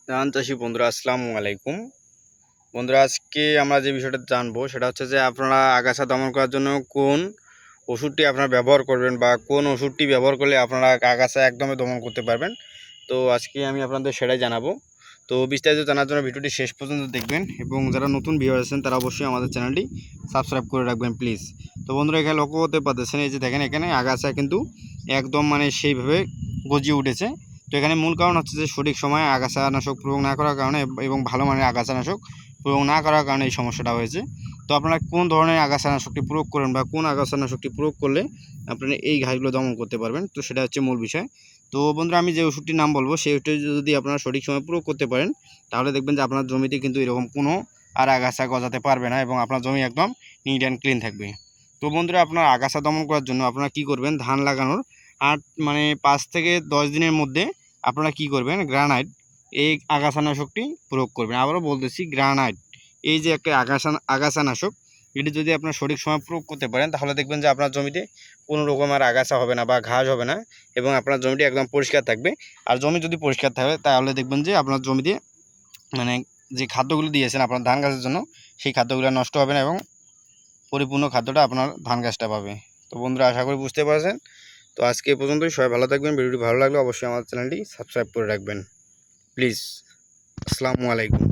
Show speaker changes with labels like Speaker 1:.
Speaker 1: ধান চাষি বন্ধুরা আসসালামু আলাইকুম। বন্ধুরা, আজকে আমরা যে বিষয়টা জানবো সেটা হচ্ছে যে আপনারা আগাছা দমন করার জন্য কোন ওষুধটি আপনারা ব্যবহার করবেন বা কোন ওষুধটি ব্যবহার করলে আপনারা আগাছা একদমই দমন করতে পারবেন। তো আজকে আমি আপনাদের সেটাই জানাবো। তো বিস্তারিত জানার জন্য ভিডিওটি শেষ পর্যন্ত দেখবেন এবং যারা নতুন ভিউয়ার আছেন তারা অবশ্যই আমাদের চ্যানেলটি সাবস্ক্রাইব করে রাখবেন প্লিজ। তো বন্ধুরা, এখানে লক্ষ্য করতে পারতেছেন, এই যে দেখেন এখানে আগাছা কিন্তু একদম সেইভাবে গজিয়ে উঠেছে। তো এখানে মূল কারণ হচ্ছে যে সঠিক সময়ে আগাছানাশক প্রয়োগ না করার কারণে এবং ভালো মানের আগাছানাশক প্রয়োগ না করার কারণে এই সমস্যাটা হয়েছে। তো আপনারা কোন ধরনের আগাছানাশকটি প্রয়োগ করেন বা কোন আগাছানাশকটি প্রয়োগ করলে আপনারা এই ঘাসগুলো দমন করতে পারবেন, তো সেটা হচ্ছে মূল বিষয়। তো বন্ধুরা, আমি যে ওষুধটির নাম বলবো সেই ওষুধটি যদি আপনারা সঠিক সময় প্রয়োগ করতে পারেন তাহলে দেখবেন যে আপনার জমিতে কিন্তু এরকম কোনো আর আগাছা গজাতে পারবে না এবং আপনার জমি একদম নিট অ্যান্ড ক্লিন থাকবে। তো বন্ধুরা, আপনার আগাছা দমন করার জন্য আপনারা কি করবেন, ধান লাগানোর 5 থেকে 10 দিনের মধ্যে আপনারা কি করবেন, গ্রানাইট এই আগাছানাশকটি প্রয়োগ করবেন। আবারও বলতেছি, গ্রানাইট এই যে একটা আগাছানাশক, এটি যদি আপনার সঠিক সময় প্রয়োগ করতে পারেন তাহলে দেখবেন যে আপনার জমিতে কোনো রকম আর আগাছা হবে না বা ঘাস হবে না এবং আপনার জমিটি একদম পরিষ্কার থাকবে। আর জমি যদি পরিষ্কার থাকে তাহলে দেখবেন যে আপনার জমিতে যে খাদ্যগুলো দিয়েছেন আপনার ধান গাছের জন্য সেই খাদ্যগুলো নষ্ট হবে না এবং পরিপূর্ণ খাদ্যটা আপনার ধান গাছটা পাবে। তো বন্ধুরা, আশা করি বুঝতে পারছেন। তো আজকে এ পর্যন্তই। সবাই ভালো থাকবেন। ভিডিওটি ভালো লাগলে অবশ্যই আমার চ্যানেলটি সাবস্ক্রাইব করে রাখবেন প্লিজ। আসসালামু আলাইকুম।